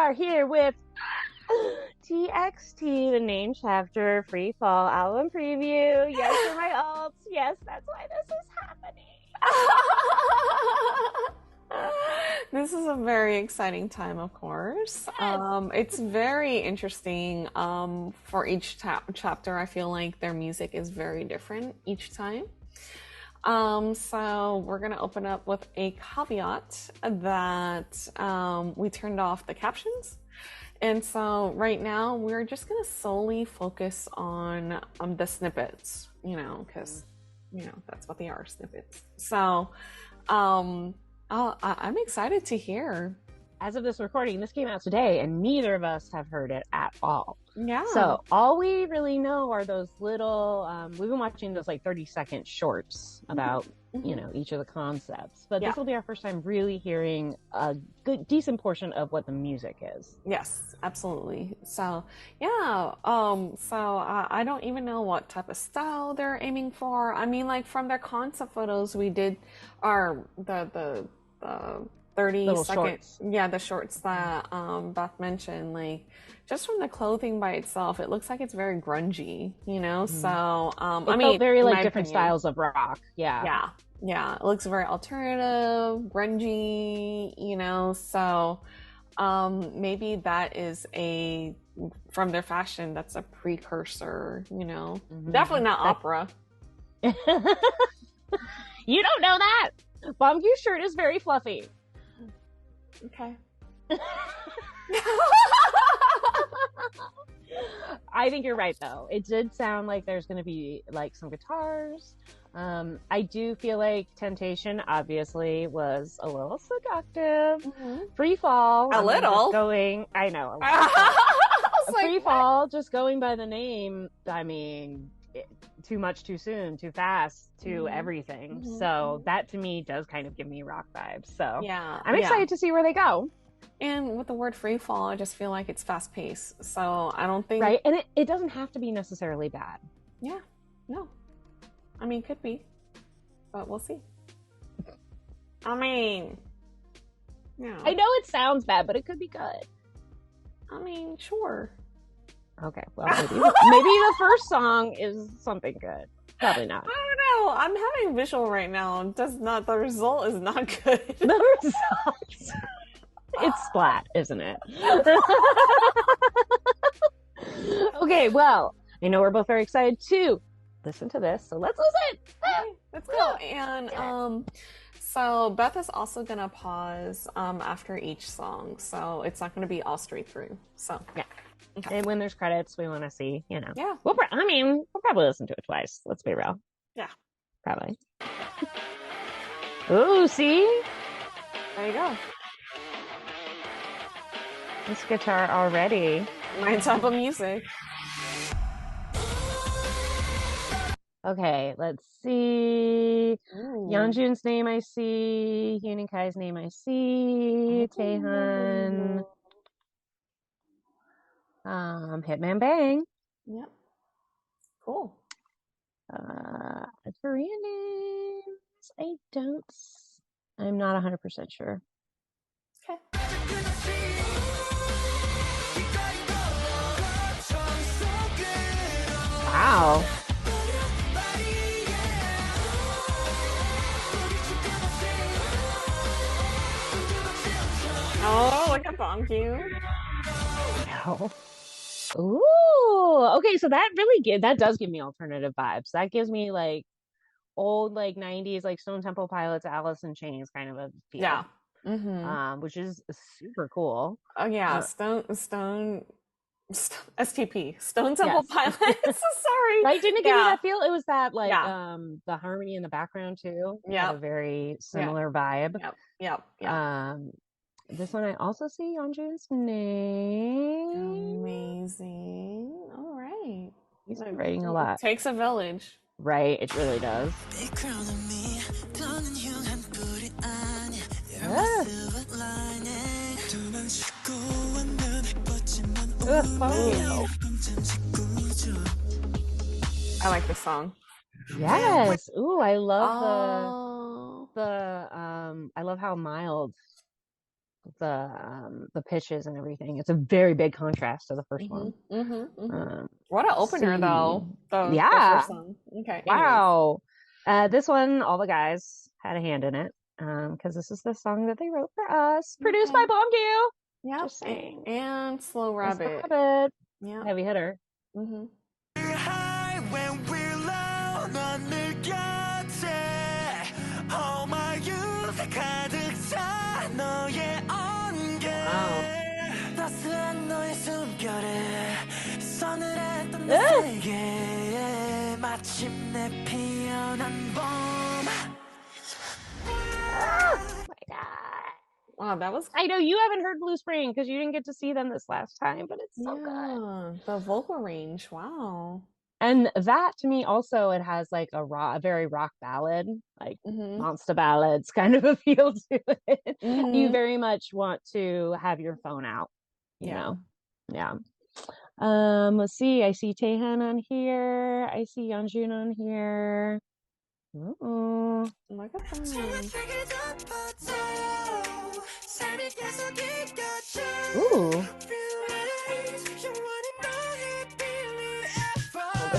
are here with TXT, the name chapter, Freefall album preview. Yes, for my alts. Yes, that's why this is happening. This is a very exciting time, of course. Yes. It's very interesting. For each chapter, I feel like their music is very different each time. So we're gonna open up with a caveat that we turned off the captions. And so right now we're just gonna solely focus on the snippets, because that's what they are, snippets. So I'm excited to hear. As of this recording, this came out today, and neither of us have heard it at all. Yeah. So all we really know are those little. We've been watching those 30-second shorts about each of the concepts. But this will be our first time really hearing a decent portion of what the music is. Yes, absolutely. So yeah. I don't even know what type of style they're aiming for. I mean, from their concept photos we did, are the 30-second shorts. Yeah, the shorts that Beth mentioned, just from the clothing by itself, it looks like it's very grungy, so It felt very different styles of rock. Yeah, it looks very alternative, grungy, so maybe that is from their fashion, that's a precursor, definitely not opera. You don't know that. Bombku's shirt is very fluffy. Okay. I think you're right, though. It did sound like there's going to be some guitars. I do feel like Temptation obviously was a little seductive. Freefall, a little going. I know. Freefall, just going by the name. I mean, too much, too soon, too fast, too everything. So that to me does kind of give me rock vibes. So yeah, I'm excited to see where they go. And with the word free fall, I just feel like it's fast paced. So I don't think right, and it doesn't have to be necessarily bad. Yeah, no, I mean, could be, but we'll see. I mean, yeah, I know it sounds bad, but it could be good. I mean, sure. Okay, well, maybe the first song is something good. Probably not. I don't know. I'm having visual right now. The result is not good. The result. It's splat, isn't it? Okay, well, I know we're both very excited to listen to this, so let's listen. Okay, let's go. And so Beth is also gonna pause after each song, so it's not gonna be all straight through. So yeah. Okay. And when there's credits, we want to see, Yeah. We'll probably listen to it twice. Let's be real. Yeah. Probably. Ooh, see? There you go. This guitar already. My type of music. Okay, let's see. Ooh. Yeonjun's name I see. Heoney Kai's name I see. Taehan. Hitman Bang. Yep. Cool. Korean names. I'm not 100% sure. Okay. Wow. Oh, look at Bombku. No. Ooh, okay, so that does give me alternative vibes. That gives me old 90s Stone Temple Pilots, Alice in Chains kind of a feel. Yeah. Which is super cool. Oh yeah, STP, Stone Temple Pilots. Sorry. Right? Didn't it give you that feel? It was that the harmony in the background too. Yeah. A very similar vibe. Yep. This one I also see Yeonjun's name. Amazing. All right. He's writing a lot. It takes a village. Right, it really does. I like this song. Yes. Ooh, I love I love how mild the pitches and everything. It's a very big contrast to the first one. What an opener, though. The first song. Okay. Wow. This one, all the guys had a hand in it because this is the song that they wrote for us, produced by Bombview. Yeah. Just saying. And Slow Rabbit. Yeah. Heavy hitter. Wow, that was... I know you haven't heard Blue Spring because you didn't get to see them this last time, but it's so good. The vocal range, wow. And that, to me, also, it has like a very rock ballad, like monster ballads kind of a feel to it. You very much want to have your phone out, you know? Yeah. Let's see. I see Taehan on here. I see Yeonjun on here. Look at them. Ooh.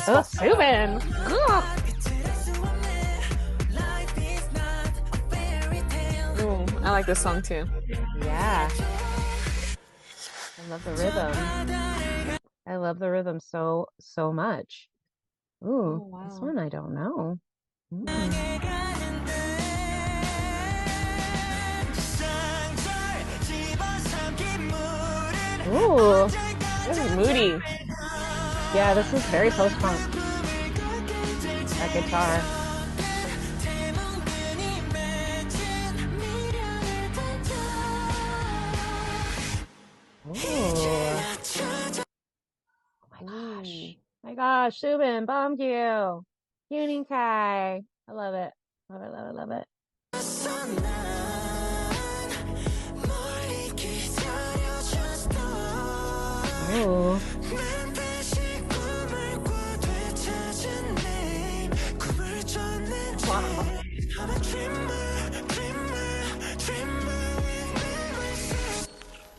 Oh, Subin. Ooh, I like this song too. Yeah. I love the rhythm. I love the rhythm so much. Ooh, wow. This one I don't know. Ooh, this is moody. Yeah, this is very post-punk. That guitar. Oh my gosh, Subin, Bombview, Kai. I love it. Love it, love it, love it. Ooh. Wow.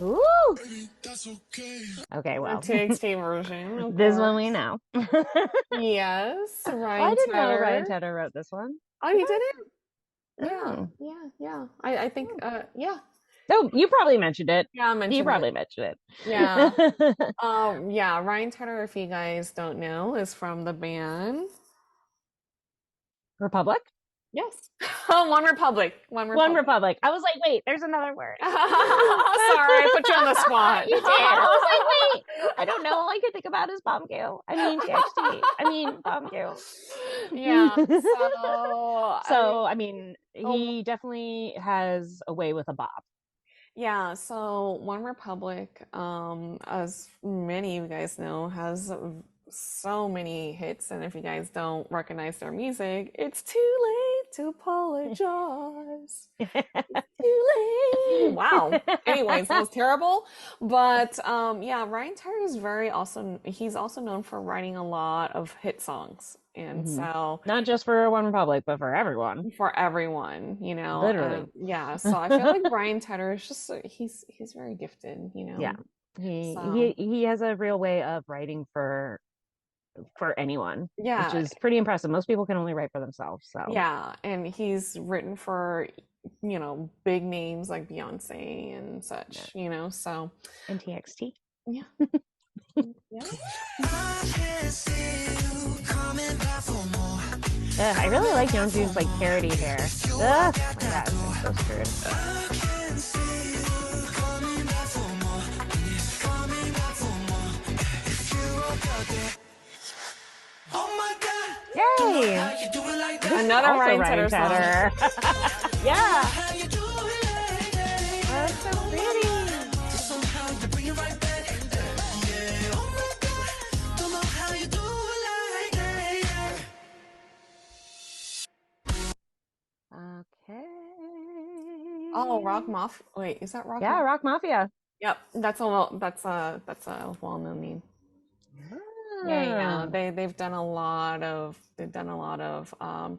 Ooh. Okay, well. The TXT version. This one we know. Yes, Ryan I didn't know Tedder. Ryan Tedder wrote this one. Oh, you didn't? Oh. Yeah. I think, yeah. Oh, you probably mentioned it. Yeah, I mentioned You probably it. mentioned it. Yeah. Yeah, Ryan Tedder, if you guys don't know, is from the band Republic? Yes. One Republic. One Republic. I was like, wait, there's another word. Sorry, I put you on the spot. You did. I was like, wait, I don't know. All I could think about is Bombview. I mean, TXT. I mean, Bombview. Yeah. So, I mean, he definitely has a way with a bop. Yeah, so One Republic, as many of you guys know, has so many hits, and if you guys don't recognize their music, it's too late to apologize. It's too late. Wow. Anyways, that was terrible. But yeah, Ryan Tedder is he's also known for writing a lot of hit songs. And so not just for One Republic, but for everyone. For everyone, you know. Literally. Yeah. So I feel like Ryan Tedder is just he's very gifted, you know. Yeah. He has a real way of writing for anyone. Yeah. Which is pretty impressive. Most people can only write for themselves. So yeah. And he's written for, you know, big names like Beyonce and such, you know, so and TXT. Yeah. Yeah. I really like Yeonjun's like parody hair. Oh my gosh, I'm so screwed. Yay! Another Ryan Tedder song. Yeah. Oh, that's so pretty. Okay. Oh, Rock Mafia. Wait, is that Rock? Yeah, Rock Mafia. Yep, that's a well-known name. Yeah. They've done a lot of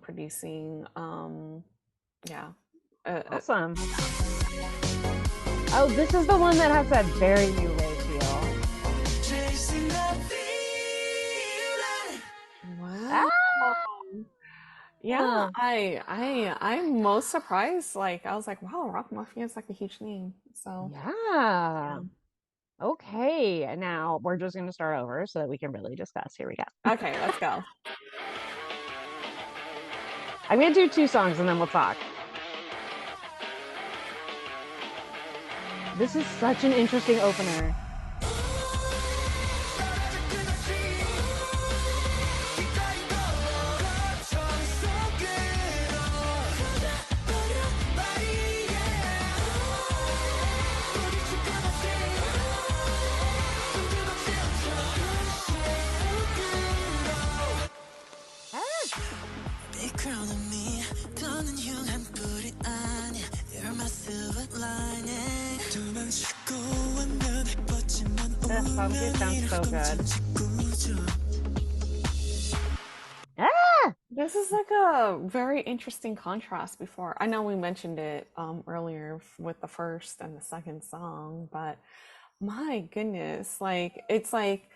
producing. Yeah. Awesome. Oh, this is the one that has that very new wave feel. Wow. Yeah, I'm most surprised. Like I was like, wow, Rock Mafia is like a huge name. So Yeah. Okay, now we're just going to start over so that we can really discuss. Here we go. Okay, let's go. I'm going to do 2 songs and then we'll talk. This is such an interesting opener. That song sounds so good. This is like a very interesting contrast before. I know we mentioned it earlier with the first and the second song, but my goodness, like it's like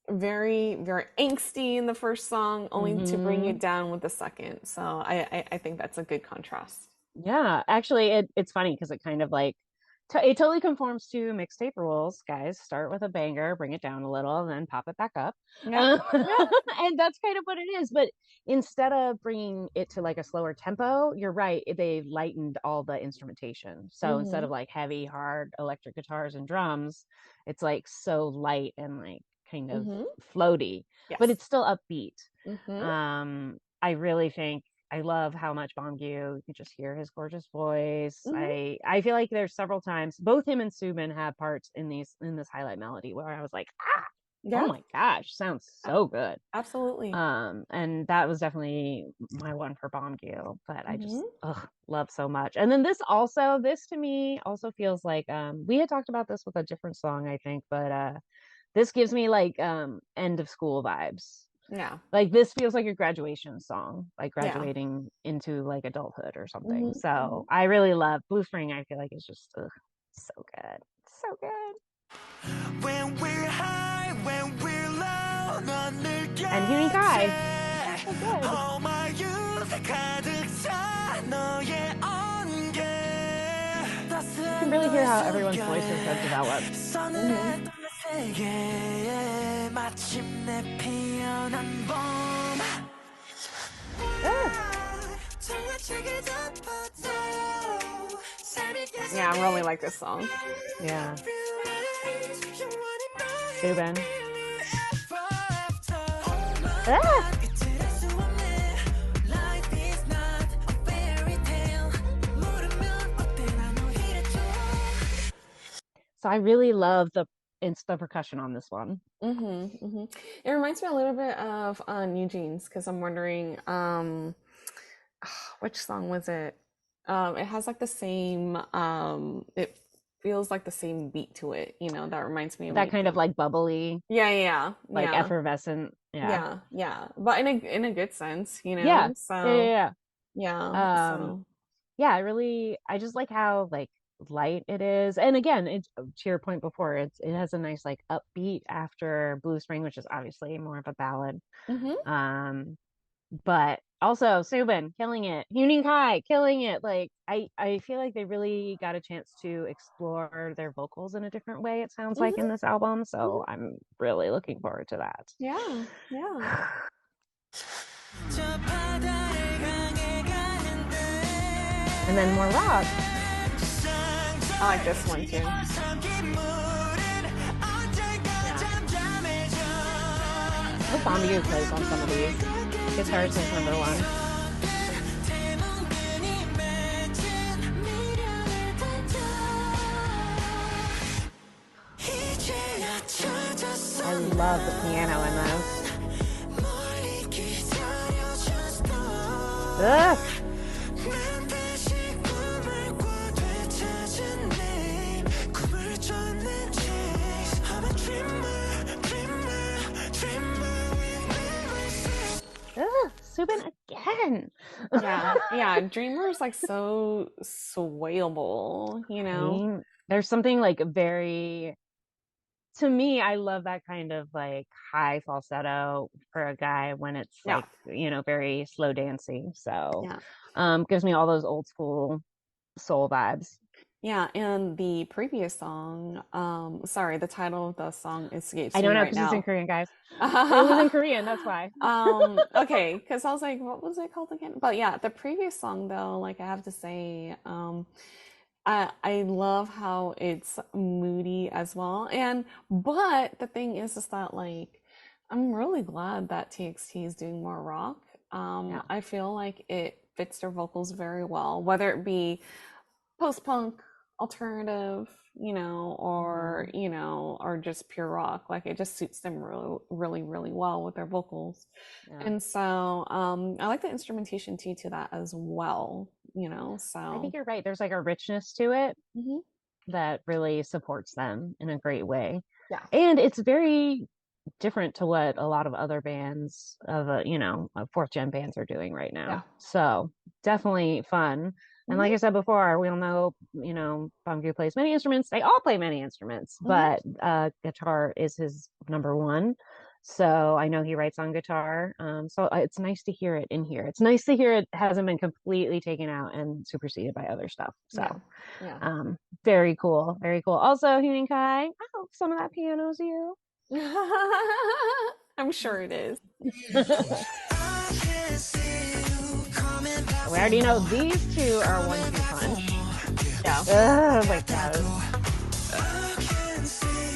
very, very angsty in the first song, only to bring it down with the second. So I think that's a good contrast. Yeah, actually, it's funny because it kind of like it totally conforms to mixtape rules, guys. Start with a banger, bring it down a little, and then pop it back up. Yeah. And that's kind of what it is. But instead of bringing it to like a slower tempo, you're right, they lightened all the instrumentation. So instead of like heavy, hard electric guitars and drums, it's like so light and like kind of floaty, but it's still upbeat. I really think I love how much Bongyu, you can just hear his gorgeous voice. I feel like there's several times both him and Subin have parts in this highlight melody where I was like, oh my gosh, sounds so good. Absolutely. And that was definitely my one for Bongyu, but I just love so much. And then this to me also feels like we had talked about this with a different song, I think, but this gives me like end of school vibes. Yeah. Like this feels like a graduation song, like graduating into like adulthood or something. So I really love Blue Spring. I feel like it's just so good. So good. When we're high, when we're low, and Heoney Kai. So good. You can really hear how everyone's voices have developed. Yeah, I really like this song. Yeah. Subin. So I really love the percussion on this one. It reminds me a little bit of New Jeans because I'm wondering which song was it? It has like the same it feels like the same beat to it, you know, that reminds me of that kind of like bubbly. Like effervescent. Yeah. But in a good sense, you know. Yeah. So I just like how like light it is, and again, it's to your point before, it has a nice like upbeat after Blue Spring, which is obviously more of a ballad. But also Subin killing it, Heoney Kai killing it. Like I feel like they really got a chance to explore their vocals in a different way, it sounds like, in this album. So I'm really looking forward to that. Yeah. And then more rock. I like this one too. I hope Bongyu plays on some of these. Guitars is number 1. I love the piano in those. Ugh. Subin again. again. Yeah. Dreamer is like so swayable, you know? There's something like very, to me, I love that kind of like high falsetto for a guy when it's like, very slow dancing. So, gives me all those old school soul vibes. Yeah, and the previous song, sorry, the title of the song escapes I me don't know right because it's in now. Korean, guys. It was in Korean, that's why. Okay, because I was like, what was it called again? But yeah, the previous song though, like I have to say, I love how it's moody as well. But the thing is that like I'm really glad that TXT is doing more rock. I feel like it fits their vocals very well, whether it be post-punk, alternative, or just pure rock. Like it just suits them really, really, really well with their vocals. And so I like the instrumentation too to that as well, so I think you're right. There's like a richness to it that really supports them in a great way. Yeah. And it's very different to what a lot of other bands of fourth gen bands are doing right now. Yeah. So definitely fun. And like I said before, we all know, Bangyu plays many instruments. They all play many instruments, but guitar is his number one. So I know he writes on guitar. So it's nice to hear it in here. It's nice to hear it hasn't been completely taken out and superseded by other stuff. So very cool. Very cool. Also, Heoney Kai, I hope some of that piano's you. I'm sure it is. We already know these two are 1-2 punch. Yeah. Oh my god.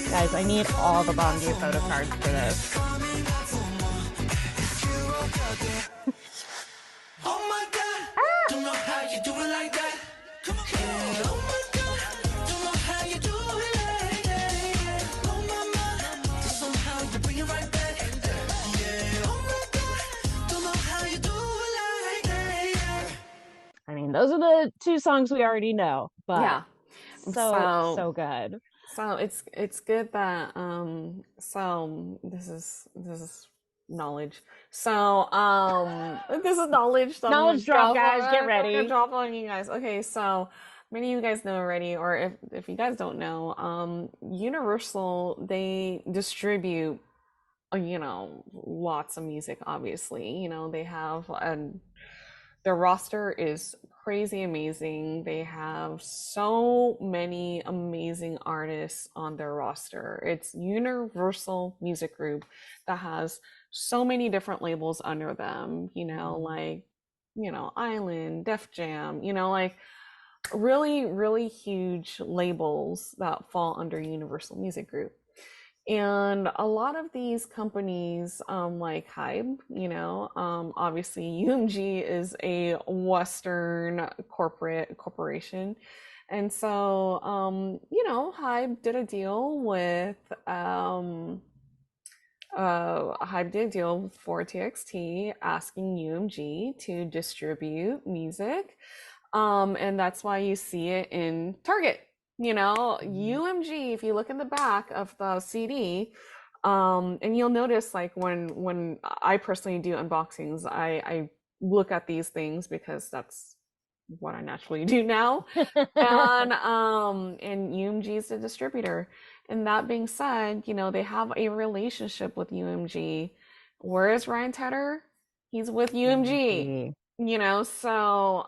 Guys, I need all the Bangyu photo cards for this. Oh my god. Don't know how you do it like that. Come on. Oh my god. Don't know how you do it like that. Oh my god. Somehow you bring it right back. Yeah. Oh my god. Don't know how you do it like that. I mean, those are the two songs we already know, but so good. So it's good that so this is knowledge. So this is knowledge. So knowledge drop, guys. Get ready. Drop on you guys. Okay, so many of you guys know already, or if you guys don't know, Universal, they distribute lots of music. Obviously, they have their roster is crazy amazing. They have so many amazing artists on their roster. It's Universal Music Group that has so many different labels under them, like, Island, Def Jam, like really, really huge labels that fall under Universal Music Group. And a lot of these companies, like Hybe, obviously UMG is a Western corporation. And so, Hybe did a deal with, Hybe did a deal for TXT asking UMG to distribute music. And that's why you see it in Target. UMG, if you look in the back of the CD, and you'll notice like when I personally do unboxings, I look at these things because that's what I naturally do now. and UMG is the distributor. And that being said, they have a relationship with UMG. Where is Ryan Tedder? He's with UMG. So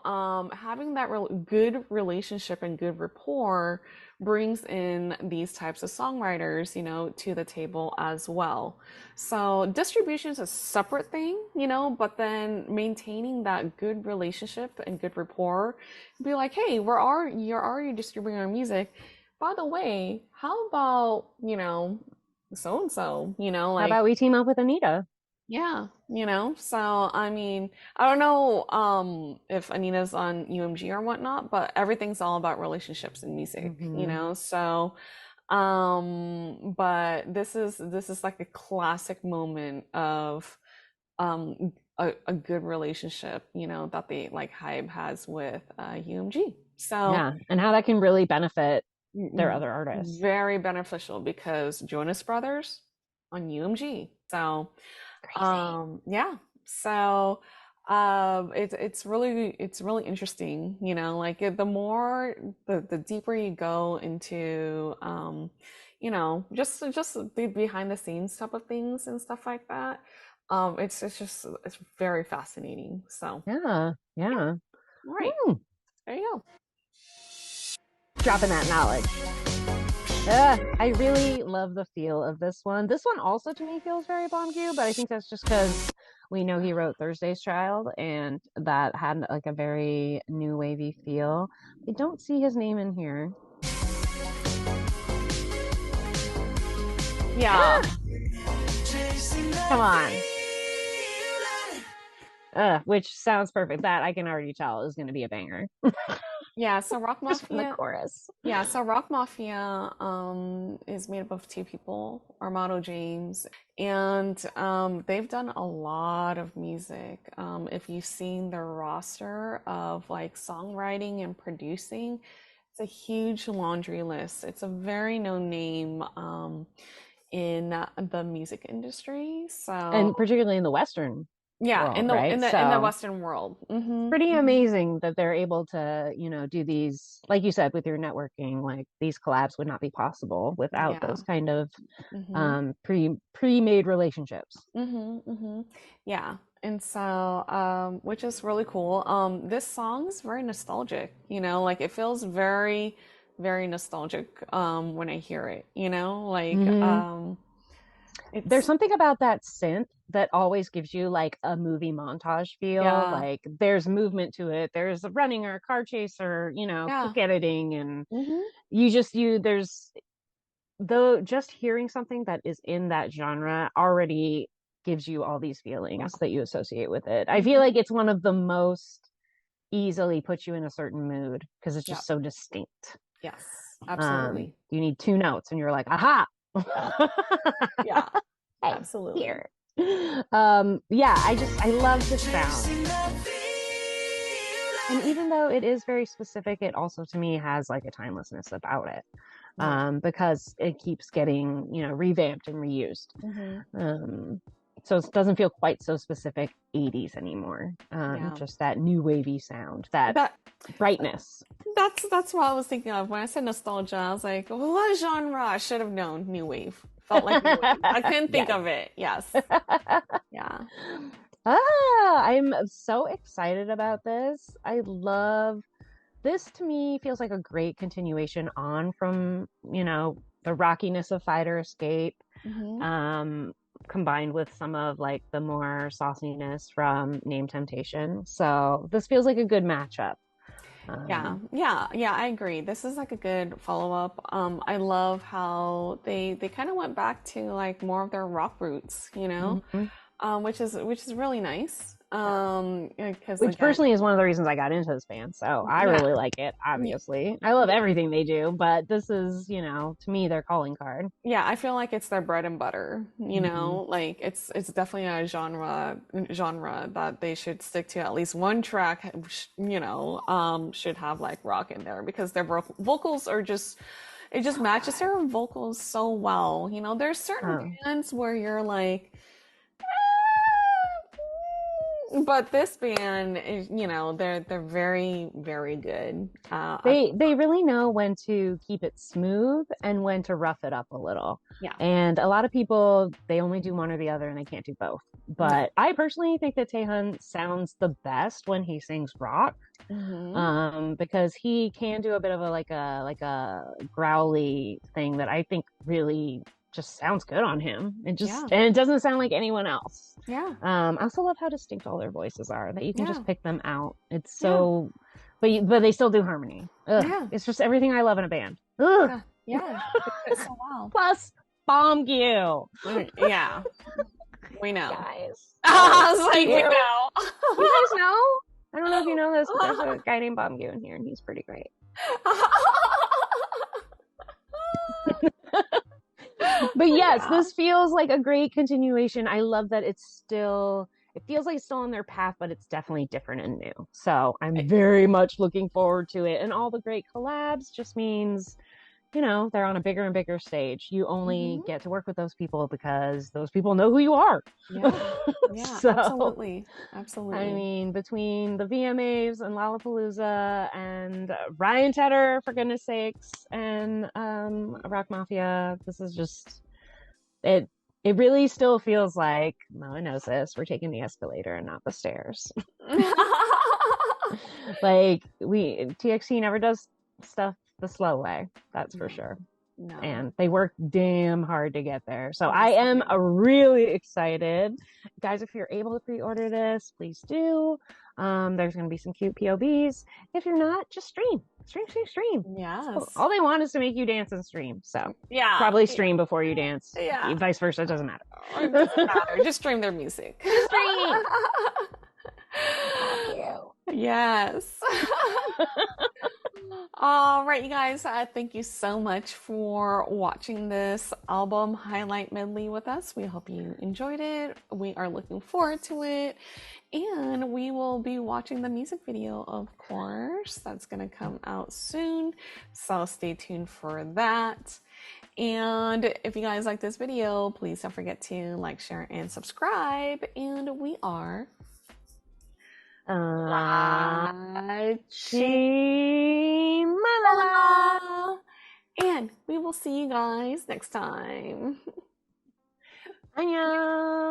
having that good relationship and good rapport brings in these types of songwriters, to the table as well. So distribution is a separate thing, but then maintaining that good relationship and good rapport, be like, hey, you're already distributing our music. By the way, how about, so-and-so, like, how about we team up with Anita? Yeah, so I mean, I don't know if Anita's on UMG or whatnot, but everything's all about relationships and music, so but this is like a classic moment of a good relationship, that they like Hybe has with UMG. So yeah, and how that can really benefit their other artists. Very beneficial because Jonas Brothers on UMG. So crazy. yeah. So It's really interesting, you know, like the more the deeper you go into you know, just the behind the scenes type of things and stuff like that. It's just it's very fascinating. So Yeah, yeah. all right, Hmm. there you go. Dropping that knowledge. I really love the feel of this one. This one also to me feels very Bombgue, but I think that's just because we know he wrote Thursday's Child, and that had like a very new wavy feel. I don't see his name in here. Yeah. Come on. Which sounds perfect. That I can already tell is going to be a banger. Yeah, so Rock Just from the Mafia. chorus. Yeah, so Rock Mafia is made up of two people, Armando James, and they've done a lot of music. If you've seen their roster of like songwriting and producing, it's a huge laundry list. It's a very known name in the music industry. So And particularly in the Western yeah, world, in the right? in the So in the Western world. pretty amazing that they're able to, you know, do these, like you said, with your networking, like these collabs would not be possible without Yeah. those kind of hmm pre-made relationships. Yeah. And so, which is really cool. This song's very nostalgic, you know, like it feels very, very nostalgic, when I hear it, you know, like, There's it's, something about that synth that always gives you like a movie montage feel. yeah, Like there's movement to it. There's a running or a car chase or, you know, yeah. quick editing, and hmm there's though just hearing something that is in that genre already gives you all these Yeah. feelings that you associate with it. I feel hmm like it's one of the most easily puts you in a certain mood because it's Yeah. just so distinct. Yes, absolutely. You need two notes and you're like, aha. Yeah, Hey, absolutely. here. Yeah, I love the sound. And even though it is very specific, it also to me has like a timelessness about it. Right. Because it keeps getting, you know, revamped and reused. hmm So it doesn't feel quite so specific 80s anymore. Yeah. Just that new wavy sound, that That brightness. that's what I was thinking of when I said nostalgia. I was like, well, what genre? I should have known. New wave. Felt like new wave. I couldn't think Yes. of it. Yes. Yeah. I'm so excited about this. I love this. To me feels like a great continuation on from, you know, the rockiness of Fighter Escape, hmm combined with some of like the more sauciness from Name Temptation. So this feels like a good matchup. Yeah, I agree. This is like a good follow-up. I love how they kind of went back to like more of their rock roots, you know, Mhm. which is really nice. Because Which again, personally is one of the reasons I got into this band. So I yeah, really like it, y- obviously. I love yeah, everything they do, but this is, you know, to me, their calling card. yeah. I feel like it's their bread and butter, you Mhm. know, like it's definitely a genre that they should stick to. At least one track, you know, should have like rock in there because their vocals are just it just matches their vocals so well. You know, there's certain Oh. bands where you're like, but this band is, you know, they're very, very good. They really know when to keep it smooth and when to rough it up a little. Yeah. And a lot of people, they only do one or the other and they can't do both. No. But I personally think that Taehyun sounds the best when he sings rock. Because he can do a bit of a like a growly thing that I think really just sounds good on him. Yeah. And it doesn't sound like anyone else. Yeah. I also love how distinct all their voices are, that you can Yeah. just pick them out. It's Yeah. so, but they still do harmony. Ugh, Yeah. it's just everything I love in a band. Ugh. Yeah. It's so well. Plus, bomb you, Yeah. We know. guys. I was like, we You. know. You guys know? I don't know if you know this, but there's a guy named Bomb in here, and he's pretty great. But yes, Yeah. this feels like a great continuation. I love that it feels like it's still on their path, but it's definitely different and new. So I'm very much looking forward to it. And all the great collabs just means you know, they're on a bigger and bigger stage. You only get to work with those people because those people know who you are. Yeah, So, absolutely. I mean, between the VMAs and Lollapalooza and Ryan Tedder, for goodness sakes, and Rock Mafia, this is just it. It really still feels like Moa knows this. We're taking the escalator and not the stairs. Like TXT never does stuff the slow way. That's for sure. No. And they work damn hard to get there. So I am really excited. Guys, if you're able to pre-order this, please do. There's going to be some cute POBs. If you're not, just stream. Stream. Yes. All they want is to make you dance and stream. So yeah, probably stream before you dance. Yeah. Vice versa, it doesn't matter. It doesn't matter. Just stream their music. Stream. Yes. All right, you guys, thank you so much for watching this album highlight medley with us. We hope you enjoyed it. We are looking forward to it. And we will be watching the music video, of course. That's going to come out soon. So stay tuned for that. And if you guys like this video, please don't forget to like, share, and subscribe. And we are LaChiMoLaLa. And we will see you guys next time. 안녕.